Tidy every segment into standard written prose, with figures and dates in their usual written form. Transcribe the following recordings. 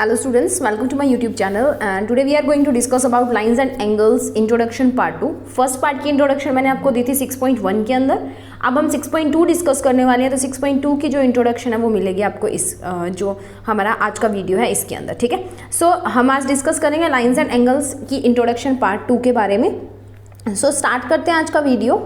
Hello students, welcome to my YouTube channel and today we are going to discuss about lines and angles introduction part 2. First part की introduction मैंने आपको दी थी 6.1 के अंदर. अब हम 6.2 डिस्कस करने वाले हैं, तो 6.2 की जो इंट्रोडक्शन है वो मिलेगी आपको इस जो हमारा आज का वीडियो है इसके अंदर. ठीक है, सो हम आज डिस्कस करेंगे लाइन्स एंड एंगल्स की इंट्रोडक्शन पार्ट 2 के बारे में. सो स्टार्ट करते हैं आज का video.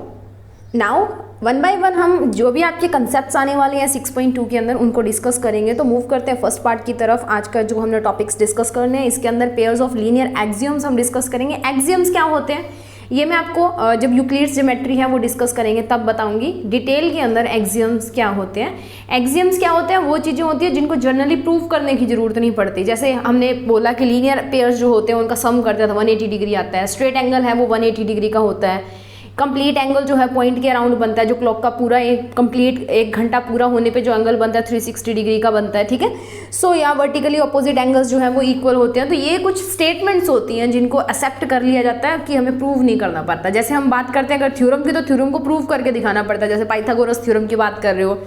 Now one by one हम जो भी आपके कंसेप्ट्स आने वाले हैं 6.2 के अंदर उनको डिस्कस करेंगे. तो मूव करते हैं फर्स्ट पार्ट की तरफ. आज का जो हमने टॉपिक्स डिस्कस करने हैं इसके अंदर पेयर्स ऑफ लीनियर एक्सियम्स हम डिस्कस करेंगे. एक्सियम्स क्या होते हैं ये मैं आपको जब यूक्लिड्स ज्योमेट्री है वो डिस्कस करेंगे तब बताऊंगी डिटेल के अंदर एक्सियम्स क्या होते हैं. एक्सियम्स क्या होते हैं, वो चीज़ें होती है जिनको जनरली प्रूव करने की जरूरत नहीं पड़ती. जैसे हमने बोला कि लीनियर पेयर्स जो होते हैं उनका सम करते हैं तो 180 डिग्री आता है. स्ट्रेट एंगल है वो 180 डिग्री का होता है. कंप्लीट एंगल जो है पॉइंट के अराउंड बनता है, जो क्लॉक का पूरा एक कंप्लीट 1 घंटा पूरा होने पे जो एंगल बनता है 360 डिग्री का बनता है. ठीक है, सो या वर्टिकली अपोजिट एंगल्स जो है वो इक्वल होते हैं. तो ये कुछ स्टेटमेंट्स होती हैं जिनको एक्सेप्ट कर लिया जाता है कि हमें प्रूव नहीं करना पड़ता. जैसे हम बात करते हैं अगर थ्योरम की, तो थ्योरम को प्रूव करके दिखाना पड़ता है. जैसे पाइथागोरस थ्योरम की बात कर रहे हो,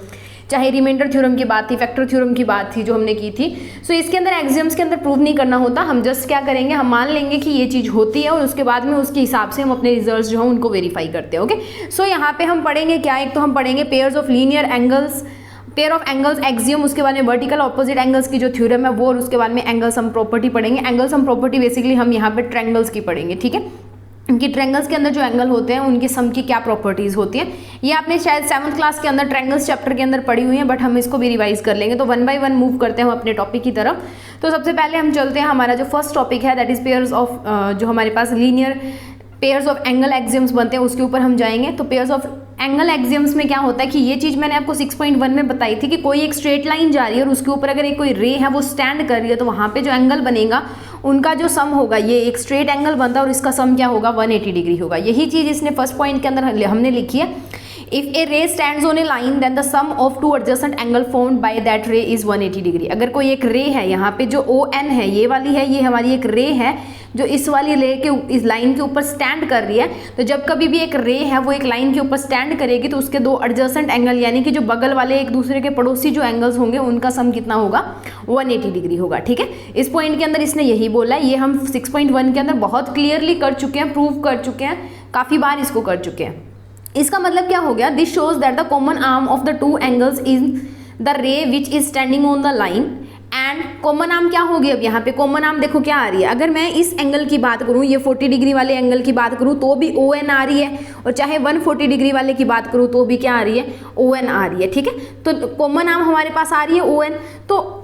चाहे रिमाइंडर थ्योरम की बात थी, फैक्टर थ्योरम की बात थी जो हमने की थी. सो इसके अंदर एक्सियम्स के अंदर प्रूव नहीं करना होता. हम जस्ट क्या करेंगे, हम मान लेंगे कि ये चीज़ होती है और उसके बाद में उसके हिसाब से हम अपने रिजल्ट्स जो हैं उनको वेरीफाई करते हैं. ओके, सो यहाँ पे हम पढ़ेंगे क्या, एक तो हम पढ़ेंगे pairs of linear angles, pair of angles axiom, उसके बाद में वर्टिकल ऑपोजिट एंगल्स की जो थ्योरम है वो, और उसके बाद में एंगल सम प्रॉपर्टी पढ़ेंगे. एंगल सम प्रॉपर्टी बेसिकली हम यहाँ पे ट्रायंगल्स की पढ़ेंगे. ठीक है, उनकी ट्रायंगल्स के अंदर जो एंगल होते हैं उनकी सम की क्या प्रॉपर्टीज होती हैं, ये आपने शायद 7th क्लास के अंदर ट्रायंगल्स चैप्टर के अंदर पढ़ी हुई है, बट हम इसको भी रिवाइज कर लेंगे. तो वन बाय वन मूव करते हैं हम अपने टॉपिक की तरफ. तो सबसे पहले हम चलते हैं, हमारा जो फर्स्ट टॉपिक है दैट इज पेयर्स ऑफ, जो हमारे पास linear pairs of angle axioms बनते हैं उसके ऊपर हम जाएंगे. तो पेयर्स ऑफ एंगल एक्सियम्स में क्या होता है कि ये चीज़ मैंने आपको 6.1 में बताई थी कि कोई एक स्ट्रेट लाइन जा रही है और उसके ऊपर अगर एक कोई रे है वो स्टैंड कर रही है, तो वहाँ पे जो एंगल बनेगा उनका जो सम होगा, ये एक स्ट्रेट एंगल बनता है और इसका सम क्या होगा, 180 डिग्री होगा. यही चीज़ इसने फर्स्ट पॉइंट के अंदर हमने लिखी है. If a ray stands on a line, then the sum of two adjacent angle formed by that ray is 180 degree. अगर कोई एक रे है, यहाँ पे जो ON है ये वाली है, ये हमारी एक रे है जो इस वाली रे के इस लाइन के ऊपर स्टैंड कर रही है. तो जब कभी भी एक रे है वो एक लाइन के ऊपर स्टैंड करेगी तो उसके दो एडजेसेंट एंगल यानी कि जो बगल वाले एक दूसरे के पड़ोसी जो एंगल्स होंगे उनका सम कितना होगा, 180 डिग्री होगा. ठीक है, इस पॉइंट के अंदर इसने यही बोला है. ये हम 6.1 के अंदर बहुत क्लियरली कर चुके हैं, प्रूव कर चुके हैं, काफ़ी बार इसको कर चुके हैं. इसका मतलब क्या हो गया, this shows that the common arm of the two angles is the ray which is standing on the line. And common arm क्या होगी, अब यहाँ पे कॉमन आर्म देखो क्या आ रही है. अगर मैं इस एंगल की बात करूँ, ये 40 डिग्री वाले एंगल की बात करूँ तो भी ON आ रही है, और चाहे 140 डिग्री वाले की बात करूँ तो भी क्या आ रही है, ON आ रही है. ठीक है, तो कॉमन आर्म हमारे पास आ रही है ON. तो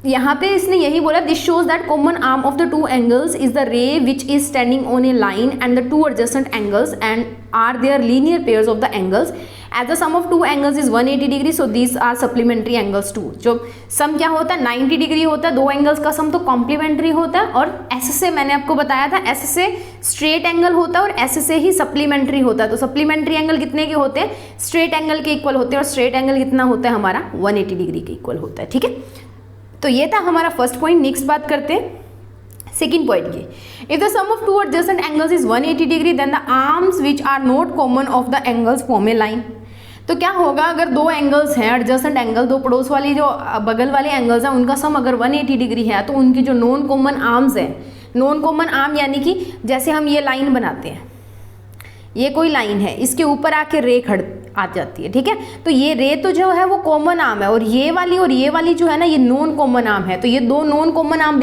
यहाँ पे इसने यही बोला, this shows that common arm of the two angles is the ray which is standing on a line and the two adjacent angles and are their linear pairs of the angles. As the sum of two angles is 180 degree, so these are supplementary angles too. जो sum क्या होता है, 90 degree होता है. दो angles का सम तो complementary होता है, और S से मैंने आपको बताया था, S से स्ट्रेट एंगल होता है और S से ही सप्लीमेंट्री होता है. तो सप्लीमेंट्री एंगल कितने के होते हैं, स्ट्रेट एंगल के इक्वल होते हैं, और स्ट्रेट एंगल कितना होता है हमारा, 180 डिग्री के इक्वल होता है. ठीक है, तो ये था हमारा फर्स्ट पॉइंट. नेक्स्ट बात करते हैं सेकंड पॉइंट की. If the sum of two adjacent angles is 180 degree then the arms which are not common of the angles form a line. तो क्या होगा, अगर दो एंगल्स हैं एडजेसेंट एंगल, दो पड़ोस वाली जो बगल वाले एंगल्स हैं उनका सम अगर 180 डिग्री है, तो उनकी जो नॉन कॉमन आर्म्स हैं, नॉन कॉमन आर्म यानी कि जैसे हम ये लाइन बनाते हैं, ये कोई लाइन है, इसके ऊपर आके रे खड़ आ जाती है. ठीक है, तो ये रे तो जो है वो कॉमन आर्म है, और ये वाली जो है ना ये नॉन कॉमन आर्म है. तो ये दो नॉन कॉमन आर्म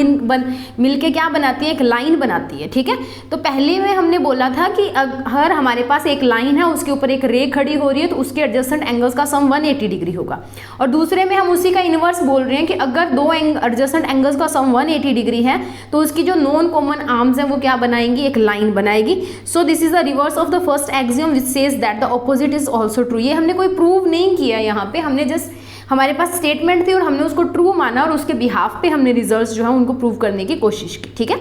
मिलके क्या बनाती है, एक लाइन बनाती है. ठीक है, तो पहले में हमने बोला था कि अगर हमारे पास एक लाइन है उसके ऊपर एक रे खड़ी हो रही है तो उसके एडजेसेंट एंगल्स का सम 180 डिग्री होगा. और दूसरे में हम उसी का इनवर्स बोल रहे हैं कि अगर दो एडजेसेंट एंगल्स का सम 180 डिग्री है तो उसकी जो नॉन कॉमन आर्म्स हैं वो क्या बनाएंगी, एक लाइन बनाएगी. So this is the reverse of the first axiom which says that the opposite is also true. ये हमने कोई प्रूव नहीं किया, यहाँ पे हमने जस्ट हमारे पास स्टेटमेंट थी और हमने उसको ट्रू माना और उसके बिहाफ पे हमने रिजल्ट्स जो है उनको प्रूव करने की कोशिश की. ठीक है,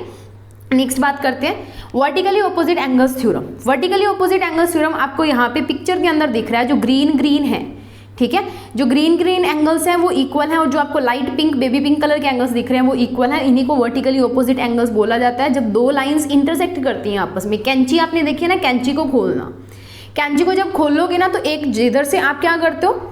नेक्स्ट बात करते हैं vertically opposite angles theorem. Vertically opposite angles theorem आपको यहाँ पे पिक्चर के अंदर दिख रहा है, जो ग्रीन है. ठीक है, जो ग्रीन एंगल्स हैं वो इक्वल हैं, और जो आपको light pink baby pink colour के एंगल्स दिख रहे हैं वो इक्वल हैं. इन्हीं को वर्टिकली ऑपोजिट एंगल्स बोला जाता है. जब दो लाइंस इंटरसेक्ट करती हैं आपस में, कैंची आपने देखी है ना, कैंची को खोलना, कैंची को जब खोलोगे ना तो एक जिधर से आप क्या करते हो,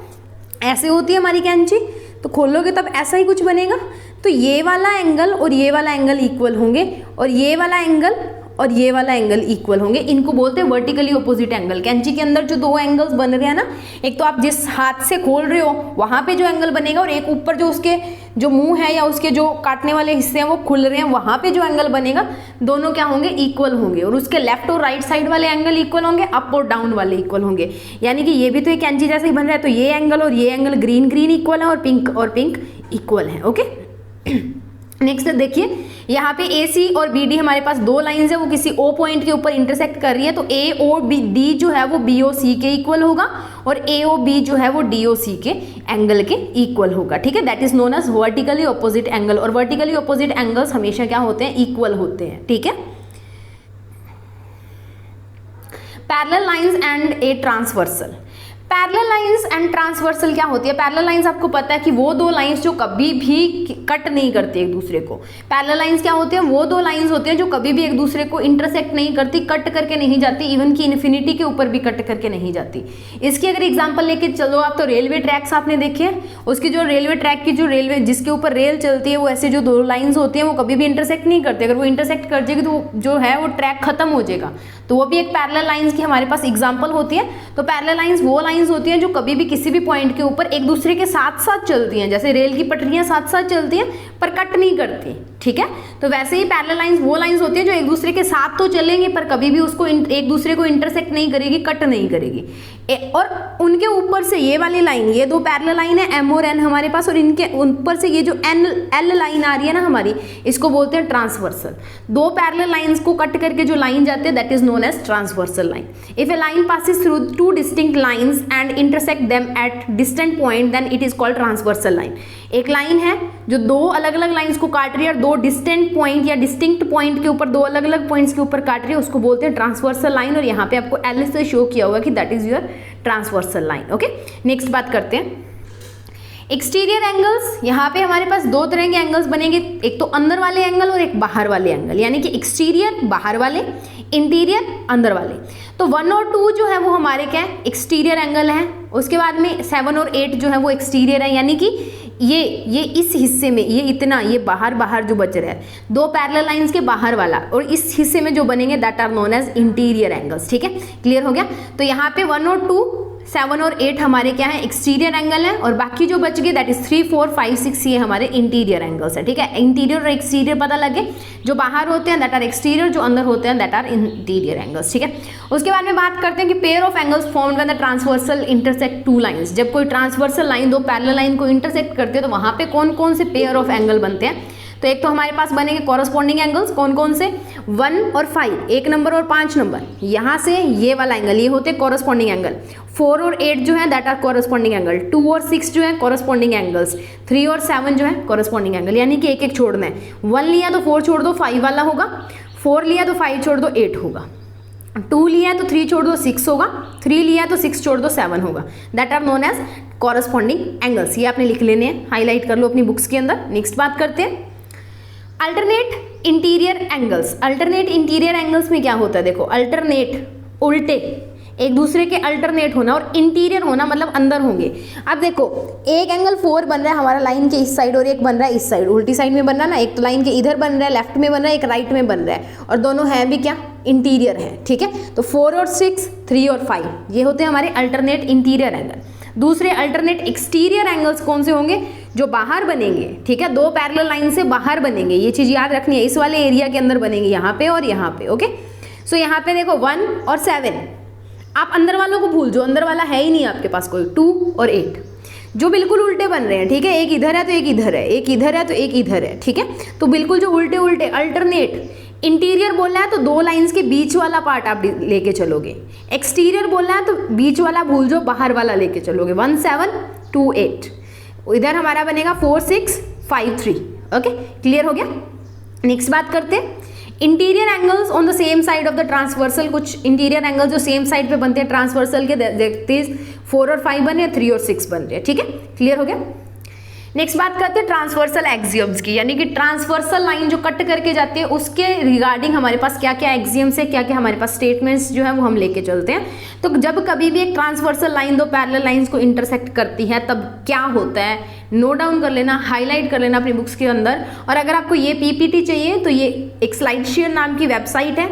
ऐसे होती है हमारी कैंची, तो खोलोगे तब ऐसा ही कुछ बनेगा, तो ये वाला एंगल और ये वाला एंगल इक्वल होंगे, और ये वाला एंगल और ये वाला एंगल इक्वल होंगे। इनको बोलते हैं वर्टिकली ऑपोजिट एंगल। कैंची के अंदर जो दो एंगल्स बन रहे हैं ना, एक तो आप जिस हाथ से खोल रहे हो वहां पे जो एंगल बनेगा, और एक ऊपर जो उसके जो मुंह है या उसके जो काटने वाले हिस्से हैं वो खुल रहे हैं, वहां पे जो एंगल बनेगा दोनों क्या होंगे, इक्वल होंगे। और उसके लेफ्ट और राइट साइड वाले एंगल इक्वल होंगे, अप और डाउन वाले इक्वल होंगे। यानी कि ये भी तो एक कैंची जैसे ही बन रहा है, तो ये एंगल और ये एंगल ग्रीन ग्रीन इक्वल है और पिंक इक्वल है। ओके नेक्स्ट देखिए, यहाँ पे ए सी और बी डी हमारे पास दो लाइंस है, वो किसी ओ पॉइंट के ऊपर इंटरसेक्ट कर रही है, तो ए ओ बी डी जो है वो बी ओ सी के इक्वल होगा, और ए ओ बी जो है वो डी ओ सी के एंगल के इक्वल होगा। ठीक है, that is known as vertically opposite angle. और वर्टिकली ऑपोजिट एंगल्स हमेशा क्या होते हैं, इक्वल होते हैं। ठीक है, parallel lines and a transversal. Parallel lines and transversal क्या होती है? पैरेलल लाइंस आपको पता है कि वो दो लाइंस जो कभी भी कट नहीं करती एक दूसरे को। पैरेलल लाइंस क्या होते हैं? वो दो लाइंस होते हैं जो कभी भी एक दूसरे को इंटरसेक्ट नहीं करती, कट करके नहीं जाती, इवन कि इन्फिनिटी के ऊपर भी कट करके नहीं जाती। इसकी अगर एग्जांपल लेके चलो आप, तो रेलवे ट्रैक्स आपने देखे हैं, उसकी जो रेलवे ट्रैक की जो रेलवे जिसके ऊपर रेल चलती है, वो ऐसे जो दो लाइंस होती हैं वो कभी भी इंटरसेक्ट नहीं करते। अगर वो इंटरसेक्ट कर जाएगी तो जो है वो ट्रैक खत्म हो जाएगा। तो वो भी एक पैरेलल लाइंस की हमारे पास एग्जांपल होती है। तो पैरेलल लाइंस वो लाइंस होती हैं जो कभी भी किसी भी पॉइंट के ऊपर एक दूसरे के साथ साथ चलती हैं, जैसे रेल की पटरियां साथ साथ चलती हैं पर कट नहीं करती। ठीक है, तो वैसे ही पैरेलल लाइंस वो लाइंस होती हैं जो एक दूसरे के साथ तो चलेंगे पर कभी भी उसको एक दूसरे को इंटरसेक्ट नहीं करेगी, कट नहीं करेगी। और उनके ऊपर से ये वाली लाइन, ये दो पैरेलल लाइन है एम और एन हमारे पास, और इनके ऊपर से ये जो एल लाइन आ रही है ना हमारी, इसको बोलते हैं ट्रांसवर्सल। दो पैरेलल लाइंस को कट करके जो लाइन जाते हैं that is known as transversal line. If a line passes through two distinct lines and intersect them at distant point then it is called transversal line. एक line है जो दो अलग अलग लाइंस को काट रही है और दो डिस्टेंट पॉइंट या डिस्टिंक्ट पॉइंट के ऊपर, दो अलग अलग पॉइंट्स के ऊपर काट रही है, उसको बोलते हैं ट्रांसवर्सल लाइन। और यहाँ पे आपको एल से शो किया हुआ कि that is your transversal line. Okay, next बात करते हैं एक्सटीरियर एंगल्स। यहाँ पे हमारे पास दो तरह के एंगल्स बनेंगे, एक तो अंदर वाले एंगल और एक बाहर वाले एंगल, यानी कि एक्सटीरियर बाहर वाले, इंटीरियर अंदर वाले। तो 1 और 2 जो है वो हमारे क्या है, एक्सटीरियर एंगल है। उसके बाद में 7 और 8 जो है वो एक्सटीरियर है, यानी कि ये इस हिस्से में ये इतना ये बाहर जो बच रहा है, दो पैरेलल लाइंस के बाहर वाला, और इस हिस्से में जो बनेंगे that are known as interior angles. ठीक है, क्लियर हो गया? तो यहाँ पे 1 और 2, 7 और 8 हमारे क्या है, एक्सटीरियर एंगल है, और बाकी जो बच गए दैट इज 3, 4, 5, 6 ये हमारे इंटीरियर एंगल्स है। ठीक है, इंटीरियर और एक्सटीरियर पता लगे, जो बाहर होते हैं दैट आर एक्सटीरियर, जो अंदर होते हैं दैट आर इंटीरियर एंगल्स। ठीक है, उसके बाद में बात करते हैं कि pair of angles formed when the transversal intersect two lines. जब कोई ट्रांसवर्सल लाइन दो पैरेलल लाइन को इंटरसेक्ट करती है तो वहां पे कौन कौन से पेयर ऑफ एंगल बनते हैं? तो एक तो हमारे पास बनेंगे कॉरस्पॉन्डिंग एंगल्स, कौन कौन से, 1 और 5, 1 नंबर और 5 नंबर, यहाँ से ये वाला एंगल, ये होते हैं कॉरस्पॉन्डिंग एंगल। 4 और 8 जो है दैट आर कॉरस्पॉन्डिंग एंगल। 2 और 6 जो है कॉरस्पॉन्डिंग एंगल्स। 3 और 7 जो है कॉरस्पॉन्डिंग एंगल, यानी कि एक एक छोड़ना है। 1 लिया तो 4 छोड़ दो 5 वाला होगा, 4 लिया तो 5 छोड़ दो 8 होगा, 2 लिया तो 3 छोड़ दो 6 होगा, 3 लिया तो 6 छोड़ दो 7 होगा। That are known as corresponding angles. ये आपने लिख लेने हैं, हाईलाइट कर लो अपनी बुक्स के अंदर। नेक्स्ट बात करते हैं alternate interior angles. Alternate interior angles में क्या होता है? देखो, अल्टरनेट उल्टे, एक दूसरे के अल्टरनेट होना, और इंटीरियर होना मतलब अंदर होंगे। अब देखो, एक एंगल 4 बन रहा है हमारा लाइन के इस साइड, और एक बन रहा है इस साइड, उल्टी साइड में बन रहा है ना। एक तो लाइन के इधर बन रहा है, लेफ्ट में बन रहा है, एक राइट में बन रहा है, और दोनों हैं भी क्या, इंटीरियर है। ठीक है, तो 4 और 6, 3 और 5 ये होते हैं हमारे अल्टरनेट इंटीरियर एंगल। दूसरे अल्टरनेट एक्सटीरियर एंगल्स कौन से होंगे? जो बाहर बनेंगे। ठीक है, दो पैरेलल लाइन से बाहर बनेंगे, ये चीज याद रखनी है, इस वाले एरिया के अंदर बनेंगे, यहाँ पे और यहाँ पे। ओके, सो यहाँ पे देखो 1 और 7, आप अंदर वालों को भूल जाओ, अंदर वाला है ही नहीं आपके पास कोई। 2 और 8 जो बिल्कुल उल्टे बन रहे हैं। ठीक है, एक इधर है तो एक इधर है, एक इधर है तो एक इधर है। ठीक है, तो बिल्कुल जो उल्टे उल्टे अल्टरनेट। इंटीरियर बोलना है तो दो लाइंस के बीच वाला पार्ट आप लेके चलोगे। एक्सटीरियर बोलना है तो बीच वाला भूल जाओ, बाहर वाला लेके चलोगे। 1, 7, 2, 8 इधर हमारा बनेगा 4, 6, 5, 3। ओके, क्लियर हो गया? नेक्स्ट बात करते हैं interior angles on the same side of the transversal. कुछ इंटीरियर एंगल्स जो सेम साइड पे बनते हैं ट्रांसवर्सल के, देखते 4 और 5 बन रहे हैं, 3 और 6 बन रहे हैं। ठीक है, क्लियर हो गया? नेक्स्ट बात करते हैं ट्रांसवर्सल एक्सियम्स की, यानी कि ट्रांसवर्सल लाइन जो कट करके जाती है उसके रिगार्डिंग हमारे पास क्या क्या एक्सियम्स है, क्या क्या हमारे पास स्टेटमेंट्स जो है वो हम लेके चलते हैं। तो जब कभी भी एक ट्रांसवर्सल लाइन दो पैरेलल लाइंस को इंटरसेक्ट करती है तब क्या होता है, नोट डाउन कर लेना, हाईलाइट कर लेना अपनी बुक्स के अंदर। और अगर आपको ये पीपीटी चाहिए तो ये एक स्लाइड शेयर नाम की वेबसाइट है,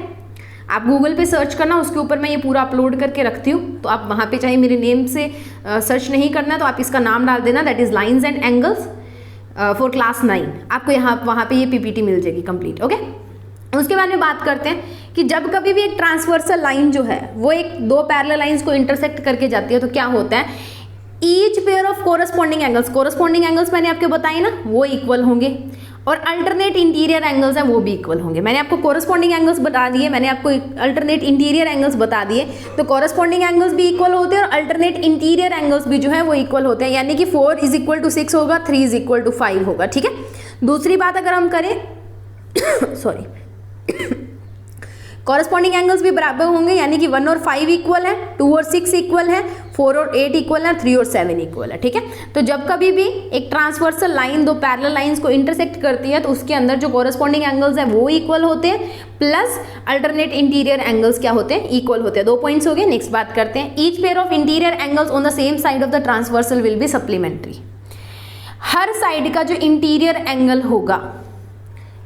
आप गूगल पे सर्च करना, उसके ऊपर मैं ये पूरा अपलोड करके रखती हूँ। तो आप वहाँ पे चाहे मेरे नेम से सर्च नहीं करना तो आप इसका नाम डाल देना, that is lines and angles for class 9। आपको यहाँ वहाँ पे ये पीपीटी मिल जाएगी कंप्लीट। ओके, उसके बाद में बात करते हैं कि जब कभी भी एक ट्रांसवर्सल लाइन जो है वो एक दो पैरेलल लाइंस को इंटरसेक्ट करके जाती है तो क्या होता है, each pair of corresponding angles मैंने आपको बताई ना, वो इक्वल होंगे और अल्टरनेट इंटीरियर एंगल्स हैं वो भी इक्वल होंगे। मैंने आपको कोरस्पॉन्डिंग एंगल्स बता दिए, मैंने आपको अल्टरनेट इंटीरियर एंगल्स बता दिए, तो कोरस्पॉन्डिंग एंगल्स भी इक्वल होते हैं और अल्टरनेट इंटीरियर एंगल्स भी जो है वो इक्वल होते हैं, यानी कि 4 = 6 होगा, 3 = 5 होगा। ठीक है, दूसरी बात अगर हम करें सॉरी कॉरस्पॉन्डिंग एंगल्स भी बराबर होंगे, यानी कि 1 और 5 इक्वल है, 2 और 6 इक्वल है, 4 और 8 इक्वल है, 3 और 7 इक्वल है। ठीक है, तो जब कभी भी एक ट्रांसवर्सल लाइन दो पैरेलल लाइंस को इंटरसेक्ट करती है तो उसके अंदर जो कॉरस्पॉन्डिंग एंगल्स है वो इक्वल होते हैं, प्लस अल्टरनेट इंटीरियर एंगल्स क्या होते हैं, इक्वल होते हैं। 2 पॉइंट्स हो गए। नेक्स्ट बात करते हैं, each pair of interior angles on the same side of the transversal will be supplementary. Her side का जो इंटीरियर एंगल होगा,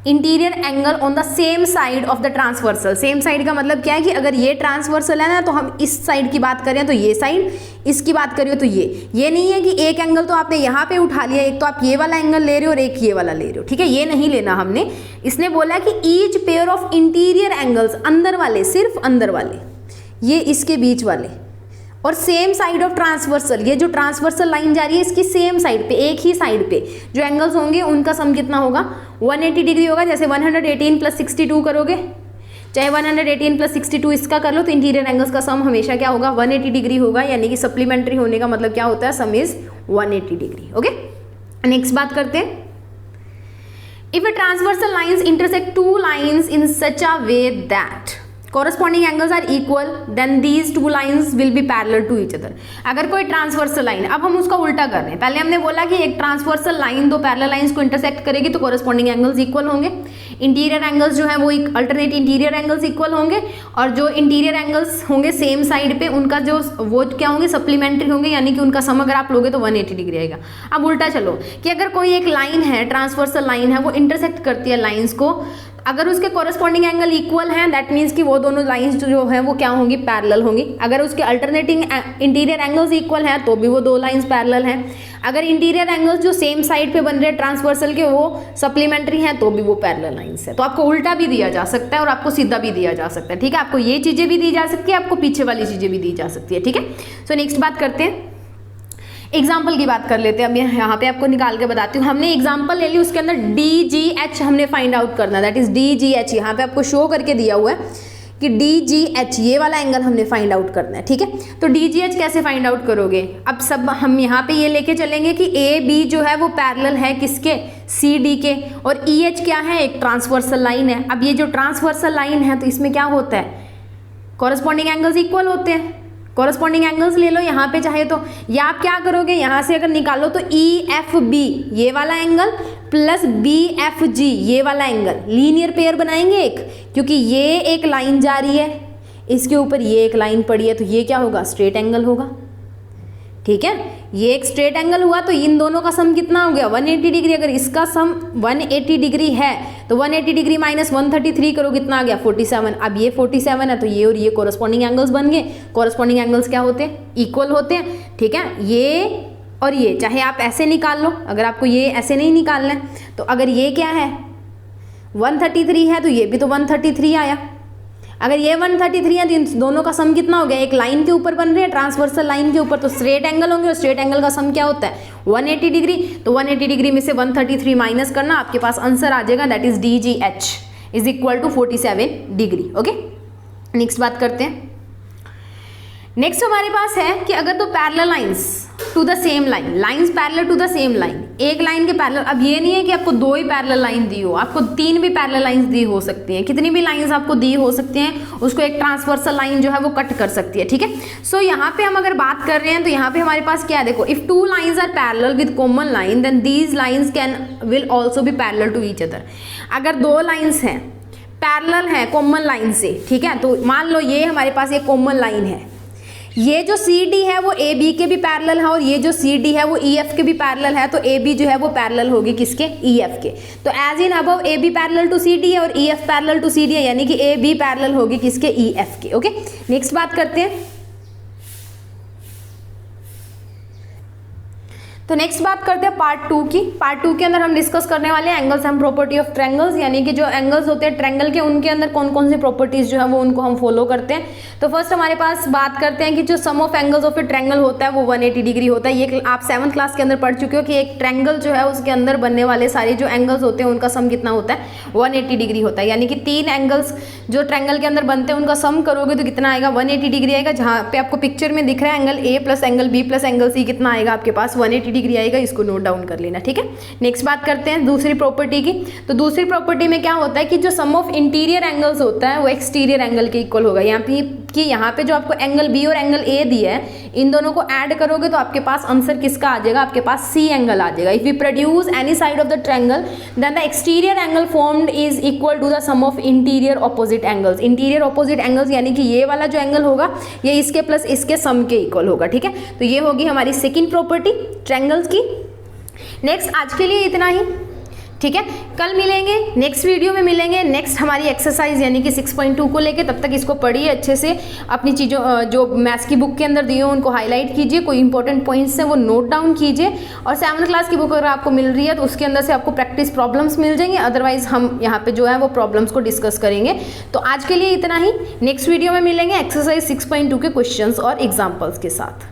interior angle on the same side of the transversal, same side का मतलब क्या है कि अगर ये ट्रांसवर्सल है ना तो हम इस साइड की बात करें तो ये साइड, इसकी बात करिए तो ये नहीं है कि एक एंगल तो आपने यहाँ पे उठा लिया, एक तो आप ये वाला एंगल ले रहे हो और एक ये वाला ले रहे हो। ठीक है, ये नहीं लेना हमने, इसने बोला कि each pair of interior angles, अंदर वाले, सिर्फ अंदर वाले, ये इसके बीच वाले, और सेम साइड ऑफ ट्रांसवर्सल, ये जो ट्रांसवर्सल लाइन जा रही है इसकी सेम साइड पे, एक ही साइड पे जो एंगल्स होंगे उनका सम कितना होगा, 180 डिग्री होगा। जैसे 118 + 62 करोगे, चाहे 118 + 62 इसका कर लो, तो इंटीरियर एंगल्स का सम हमेशा क्या होगा, 180 डिग्री होगा, यानी कि सप्लीमेंट्री होने का मतलब क्या होता है, सम इज 180 डिग्री। ओके, नेक्स्ट बात करते हैं, if a transversal lines intersect two lines in such a way that corresponding angles are equal, then these two lines will be parallel to each other। अगर कोई ट्रांसवर्सल लाइन, अब हम उसका उल्टा कर रहे हैं, पहले हमने बोला कि एक ट्रांसवर्सल लाइन दो पैरेलल लाइंस को इंटरसेक्ट करेगी तो corresponding एंगल्स इक्वल होंगे, इंटीरियर एंगल्स जो है वो अल्टरनेट इंटीरियर एंगल्स इक्वल होंगे, और जो इंटीरियर एंगल्स होंगे सेम साइड पे उनका जो वो क्या होंगे, सप्लीमेंट्री होंगे, यानी कि उनका सम अगर आप लोगे तो 180 डिग्री आएगा। अब उल्टा चलो कि अगर कोई एक लाइन है, ट्रांसवर्सल लाइन है, वो इंटरसेक्ट करती है लाइंस को, अगर उसके कॉरस्पॉन्डिंग एंगल इक्वल हैं दैट मीन्स कि वो दोनों लाइंस जो है वो क्या होंगी, पैरेलल होंगी। अगर उसके अल्टरनेटिंग इंटीरियर एंगल्स इक्वल हैं तो भी वो दो लाइंस पैरेलल हैं। अगर इंटीरियर एंगल्स जो सेम साइड पे बन रहे हैं ट्रांसवर्सल के वो सप्लीमेंट्री हैं तो भी वो पैरेलल लाइंस है। तो आपको उल्टा भी दिया जा सकता है और आपको सीधा भी दिया जा सकता है। ठीक है, आपको ये चीज़ें भी दी जा सकती है, आपको पीछे वाली चीज़ें भी दी जा सकती है। ठीक है, सो नेक्स्ट बात करते हैं, एग्जाम्पल की बात कर लेते हैं। अब यहाँ पे आपको निकाल के बताती हूँ, हमने एग्जाम्पल ले ली, उसके अंदर DGH हमने फाइंड आउट करना, दैट इज DGH यहाँ पे आपको शो करके दिया हुआ है कि DGH ये वाला एंगल हमने फाइंड आउट करना है। ठीक है, तो DGH कैसे फाइंड आउट करोगे, अब सब हम यहाँ पे ये लेके चलेंगे कि AB जो है वो पैरेलल है किसके, CD के, और EH क्या है, एक ट्रांसवर्सल लाइन है। अब ये जो ट्रांसवर्सल लाइन है तो इसमें क्या होता है, कॉरस्पॉन्डिंग एंगल्स इक्वल होते हैं, कॉरस्पॉन्डिंग एंगल्स ले लो यहाँ पे चाहे तो, या आप क्या करोगे यहाँ से अगर निकालो तो EFB ये वाला एंगल प्लस BFG ये वाला एंगल लीनियर पेयर बनाएंगे एक, क्योंकि ये एक लाइन जा रही है, इसके ऊपर ये एक लाइन पड़ी है, तो ये क्या होगा, स्ट्रेट एंगल होगा। ठीक है, ये एक स्ट्रेट एंगल हुआ तो इन दोनों का सम कितना हो गया, 180 डिग्री। अगर इसका सम 180 डिग्री है तो 180 डिग्री माइनस 133 करो, कितना आ गया, 47। अब ये 47 है तो ये और ये कॉरस्पॉन्डिंग एंगल्स बन गए। कॉरस्पॉन्डिंग एंगल्स क्या होते हैं, इक्वल होते हैं। ठीक है, ये और ये चाहे आप ऐसे निकाल लो, अगर आपको ये ऐसे नहीं निकालना है तो अगर ये क्या है 133 है तो ये भी तो 133 आया। अगर ये 133 है तो इन दोनों का सम कितना हो गया, एक लाइन के ऊपर बन रहे हैं, ट्रांसवर्सल लाइन के ऊपर, तो स्ट्रेट एंगल होंगे और स्ट्रेट एंगल का सम क्या होता है 180 डिग्री। तो 180 डिग्री में से 133 माइनस करना, आपके पास आंसर आ जाएगा, that is DGH is equal to 47 degree. Okay, next बात करते हैं। नेक्स्ट हमारे पास है कि अगर दो parallel lines to the same line, lines parallel to the same line, एक लाइन के पैरेलल। अब ये नहीं है कि आपको 2 ही पैरेलल लाइन दी हो, आपको 3 भी पैरेलल लाइंस दी हो सकती हैं, कितनी भी लाइंस आपको दी हो सकती हैं, उसको एक ट्रांसवर्सल लाइन जो है वो कट कर सकती है, ठीक है। सो यहाँ पे हम अगर बात कर रहे हैं तो यहाँ पे हमारे पास क्या है, देखो, if 2 lines are parallel with common line then these lines can will also be parallel to each other. अगर 2 लाइंस हैं पैरेलल है कॉमन लाइन से, ठीक है, तो मान लो ये हमारे पास एक कॉमन लाइन है, ये जो सी डी है वो ए बी के भी पैरेलल है और ये जो सी डी है वो ई एफ के भी पैरेलल है, तो ए बी जो है वो पैरेलल होगी किसके, ई एफ के। तो as in above A B parallel to C D है और E F parallel to C D है, यानी कि ए बी पैरेलल होगी किसके, ई एफ के। ओके, नेक्स्ट बात करते हैं। तो नेक्स्ट बात करते हैं पार्ट 2 की। पार्ट 2 के अंदर हम डिस्कस करने वाले हैं angles and property of triangles, यानी कि जो एंगल्स होते हैं ट्रायंगल के उनके अंदर कौन कौन से प्रॉपर्टीज जो है वो उनको हम फॉलो करते हैं। तो फर्स्ट हमारे पास बात करते हैं कि जो sum of angles of a triangle होता है वो 180 डिग्री होता है। ये आप 7th क्लास के अंदर पढ़ चुके हो कि एक ट्रायंगल जो है उसके अंदर बनने वाले सारे जो एंगल्स होते हैं उनका सम कितना होता है, 180 डिग्री होता है। यानी कि 3 एंगल्स जो ट्रायंगल के अंदर बनते हैं उनका सम करोगे तो कितना आएगा, 180 डिग्री आएगा। जहाँ पे आपको पिक्चर में दिख रहा है angle A plus angle B plus angle C कितना आएगा आपके पास, 180 डिग्री आएगा। इसको नोट डाउन कर लेना, ठीक है। नेक्स्ट बात करते हैं दूसरी प्रॉपर्टी की। तो दूसरी प्रॉपर्टी में क्या होता है कि जो सम ऑफ इंटीरियर एंगल्स होता है वो एक्सटीरियर एंगल के इक्वल होगा। यहाँ पे जो आपको एंगल बी और एंगल ए दिया है इन दोनों को ऐड करोगे तो आपके पास आंसर किसका आ जाएगा, आपके पास सी एंगल आ जाएगा। If we produce any side of the triangle then the exterior angle formed is equal to the sum of interior opposite angles. Interior opposite angles यानी कि ये वाला जो एंगल होगा ये इसके प्लस इसके सम के इक्वल होगा, ठीक है। तो ये होगी हमारी सेकंड प्रॉपर्टी ट्रायंगल्स की। नेक्स्ट आज के लिए इतना ही, ठीक है। कल मिलेंगे, नेक्स्ट वीडियो में मिलेंगे नेक्स्ट हमारी एक्सरसाइज यानी कि 6.2 को लेके। तब तक इसको पढ़िए अच्छे से, अपनी चीज़ों जो मैथ्स की बुक के अंदर दिए हो उनको हाईलाइट कीजिए, कोई इंपॉर्टेंट पॉइंट्स हैं वो नोट डाउन कीजिए। और 7th क्लास की बुक अगर आपको मिल रही है तो उसके अंदर से आपको प्रैक्टिस प्रॉब्लम्स मिल जाएंगे, अदरवाइज हम यहाँ पे जो है वो प्रॉब्लम्स को डिस्कस करेंगे। तो आज के लिए इतना ही, नेक्स्ट वीडियो में मिलेंगे एक्सरसाइज 6.2 के क्वेश्चंस और एग्जाम्पल्स के साथ।